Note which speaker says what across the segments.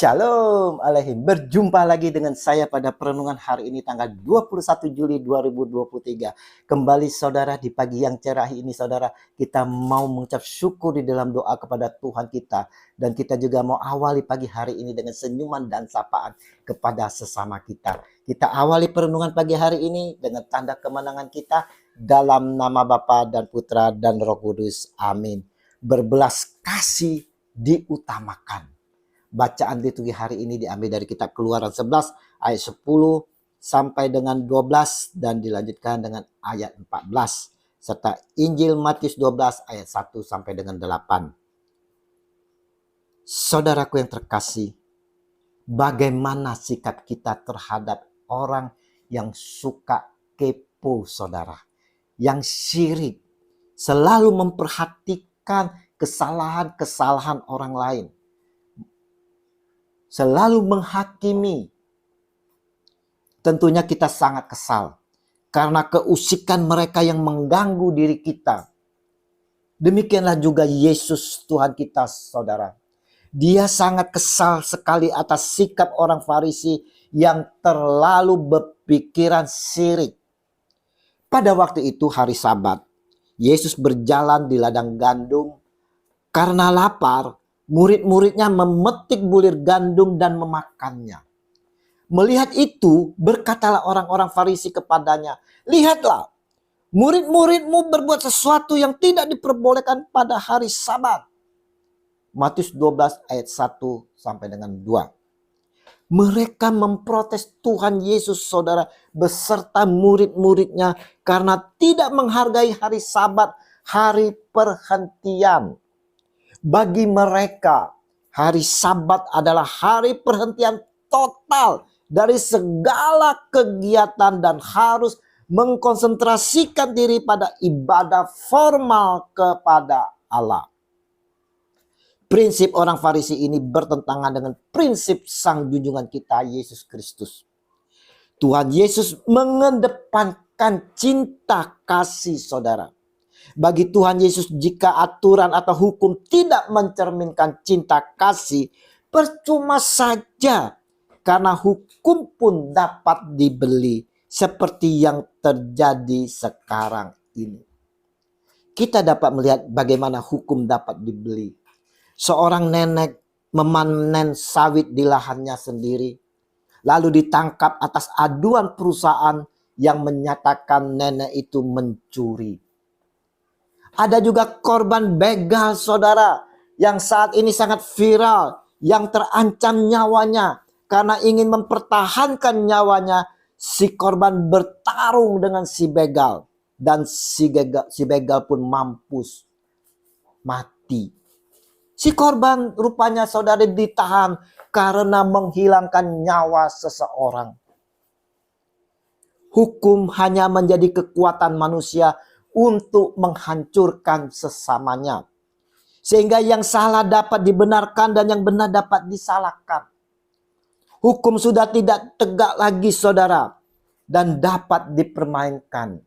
Speaker 1: Shalom Aleihim. Berjumpa lagi dengan saya pada perenungan hari ini tanggal 21 Juli 2023. Kembali saudara di pagi yang cerah ini saudara, kita mau mengucap syukur di dalam doa kepada Tuhan kita. Dan kita juga mau awali pagi hari ini dengan senyuman dan sapaan kepada sesama kita. Kita awali perenungan pagi hari ini dengan tanda kemenangan kita dalam nama Bapa dan Putra dan Roh Kudus. Amin. Berbelas kasih diutamakan. Bacaan liturgi hari ini diambil dari kitab Keluaran 11 ayat 10 sampai dengan 12 dan dilanjutkan dengan ayat 14 serta Injil Matius 12 ayat 1 sampai dengan 8. Saudaraku yang terkasih, bagaimana sikap kita terhadap orang yang suka kepo saudara, yang syirik, selalu memperhatikan kesalahan-kesalahan orang lain, selalu menghakimi. Tentunya kita sangat kesal karena keusikan mereka yang mengganggu diri kita. Demikianlah juga Yesus Tuhan kita saudara. Dia sangat kesal sekali atas sikap orang Farisi yang terlalu berpikiran syirik. Pada waktu itu hari Sabat, Yesus berjalan di ladang gandum. Karena lapar, murid-muridnya memetik bulir gandum dan memakannya. Melihat itu, berkatalah orang-orang Farisi kepadanya, "Lihatlah, murid-muridmu berbuat sesuatu yang tidak diperbolehkan pada hari Sabat." Matius 12 ayat 1 sampai dengan 2. Mereka memprotes Tuhan Yesus saudara beserta murid-muridnya karena tidak menghargai hari Sabat, hari perhentian. Bagi mereka, hari Sabat adalah hari perhentian total dari segala kegiatan dan harus mengkonsentrasikan diri pada ibadah formal kepada Allah. Prinsip orang Farisi ini bertentangan dengan prinsip Sang Junjungan kita Yesus Kristus. Tuhan Yesus mengedepankan cinta kasih saudara. Bagi Tuhan Yesus, jika aturan atau hukum tidak mencerminkan cinta kasih, percuma saja karena hukum pun dapat dibeli seperti yang terjadi sekarang ini. Kita dapat melihat bagaimana hukum dapat dibeli. Seorang nenek memanen sawit di lahannya sendiri, lalu ditangkap atas aduan perusahaan yang menyatakan nenek itu mencuri. Ada juga korban begal saudara yang saat ini sangat viral, yang terancam nyawanya karena ingin mempertahankan nyawanya. Si korban bertarung dengan si begal dan si begal pun mampus mati. Si korban rupanya saudara ditahan karena menghilangkan nyawa seseorang. Hukum hanya menjadi kekuatan manusia untuk menghancurkan sesamanya. Sehingga yang salah dapat dibenarkan dan yang benar dapat disalahkan. Hukum sudah tidak tegak lagi saudara dan dapat dipermainkan.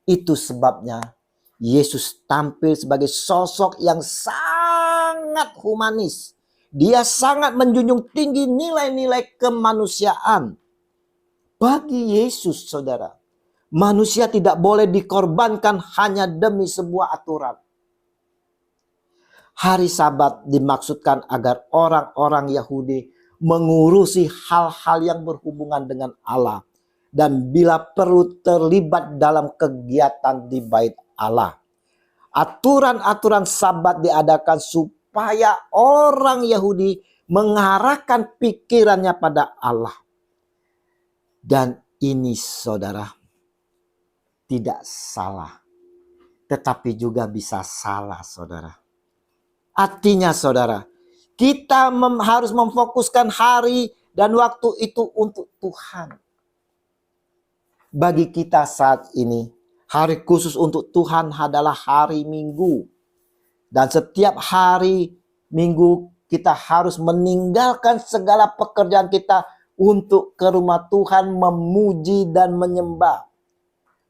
Speaker 1: Itu sebabnya Yesus tampil sebagai sosok yang sangat humanis. Dia sangat menjunjung tinggi nilai-nilai kemanusiaan. Bagi Yesus saudara, manusia tidak boleh dikorbankan hanya demi sebuah aturan. Hari Sabat dimaksudkan agar orang-orang Yahudi mengurusi hal-hal yang berhubungan dengan Allah. Dan bila perlu terlibat dalam kegiatan di bait Allah. Aturan-aturan Sabat diadakan supaya orang Yahudi mengarahkan pikirannya pada Allah. Dan ini saudara, tidak salah, tetapi juga bisa salah saudara. Artinya saudara, kita harus memfokuskan hari dan waktu itu untuk Tuhan. Bagi kita saat ini, hari khusus untuk Tuhan adalah hari Minggu. Dan setiap hari Minggu kita harus meninggalkan segala pekerjaan kita untuk ke rumah Tuhan memuji dan menyembah.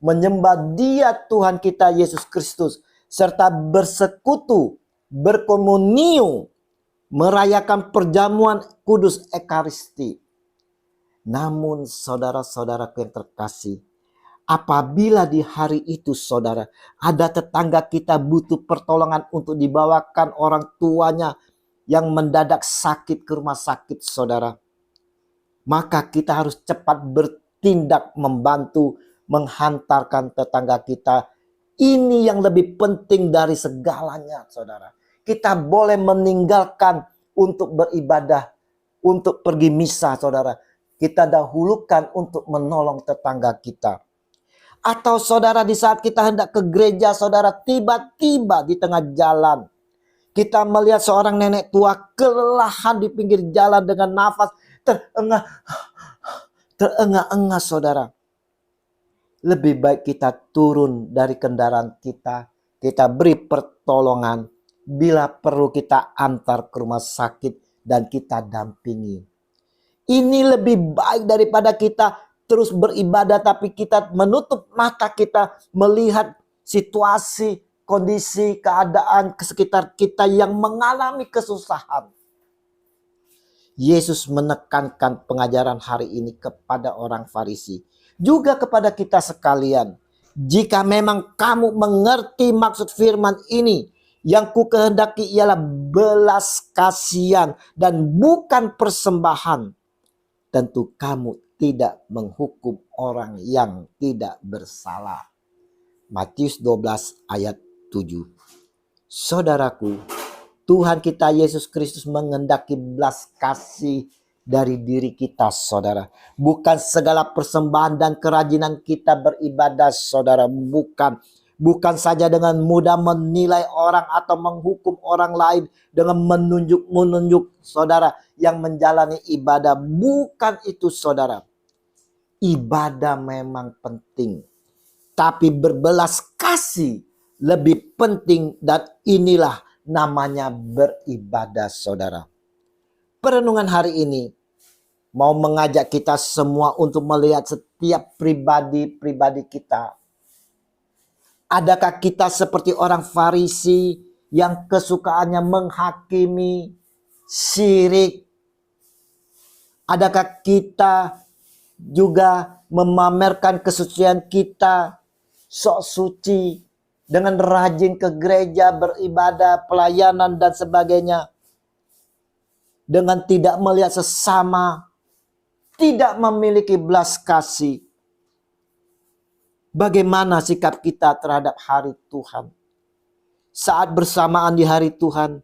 Speaker 1: Menyembah Dia Tuhan kita Yesus Kristus serta bersekutu, berkomunium, merayakan perjamuan kudus Ekaristi. Namun saudara-saudaraku yang terkasih, apabila di hari itu saudara, ada tetangga kita butuh pertolongan untuk dibawakan orang tuanya yang mendadak sakit ke rumah sakit saudara, maka kita harus cepat bertindak membantu menghantarkan tetangga kita. Ini yang lebih penting dari segalanya saudara. Kita boleh meninggalkan untuk beribadah, untuk pergi misa saudara. Kita dahulukan untuk menolong tetangga kita. Atau saudara di saat kita hendak ke gereja saudara, tiba-tiba di tengah jalan kita melihat seorang nenek tua kelelahan di pinggir jalan dengan nafas terengah-engah saudara. Lebih baik kita turun dari kendaraan kita, kita beri pertolongan. Bila perlu kita antar ke rumah sakit dan kita dampingi. Ini lebih baik daripada kita terus beribadah tapi kita menutup mata kita melihat situasi, kondisi, keadaan ke sekitar kita yang mengalami kesusahan. Yesus menekankan pengajaran hari ini kepada orang Farisi, juga kepada kita sekalian. Jika memang kamu mengerti maksud firman ini, yang ku kehendaki ialah belas kasihan dan bukan persembahan, tentu kamu tidak menghukum orang yang tidak bersalah. Matius 12 ayat 7. Saudaraku, Tuhan kita Yesus Kristus menghendaki belas kasih dari diri kita saudara. Bukan segala persembahan dan kerajinan kita beribadah saudara. Bukan saja dengan mudah menilai orang atau menghukum orang lain dengan menunjuk saudara yang menjalani ibadah. Bukan itu saudara. Ibadah memang penting, tapi berbelas kasih lebih penting, dan inilah namanya beribadah saudara. Perenungan hari ini mau mengajak kita semua untuk melihat setiap pribadi kita. Adakah kita seperti orang Farisi yang kesukaannya menghakimi, syirik? Adakah kita juga memamerkan kesucian kita, sok suci, dengan rajin ke gereja, beribadah, pelayanan dan sebagainya, dengan tidak melihat sesama, tidak memiliki belas kasih? Bagaimana sikap kita terhadap hari Tuhan? Saat bersamaan di hari Tuhan,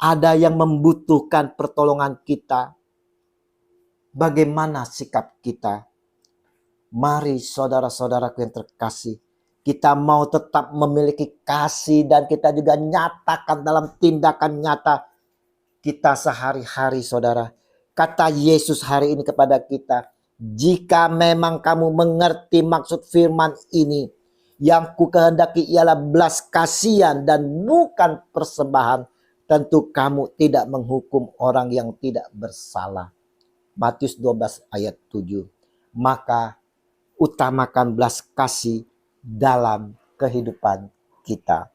Speaker 1: ada yang membutuhkan pertolongan kita. Bagaimana sikap kita? Mari saudara-saudaraku yang terkasih, kita mau tetap memiliki kasih dan kita juga nyatakan dalam tindakan nyata kita sehari-hari saudara. Kata Yesus hari ini kepada kita, jika memang kamu mengerti maksud firman ini, yang ku kehendaki ialah belas kasihan dan bukan persembahan, tentu kamu tidak menghukum orang yang tidak bersalah. Matius 12 ayat 7. Maka utamakan belas kasih dalam kehidupan kita.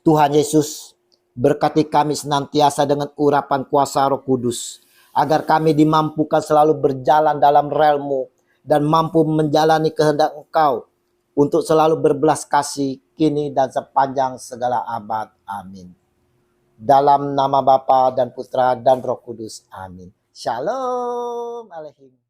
Speaker 1: Tuhan Yesus berkati kami senantiasa dengan urapan kuasa Roh Kudus, agar kami dimampukan selalu berjalan dalam rel-Mu dan mampu menjalani kehendak Engkau untuk selalu berbelas kasih kini dan sepanjang segala abad. Amin. Dalam nama Bapa dan Putra dan Roh Kudus. Amin. Shalom Aleichem.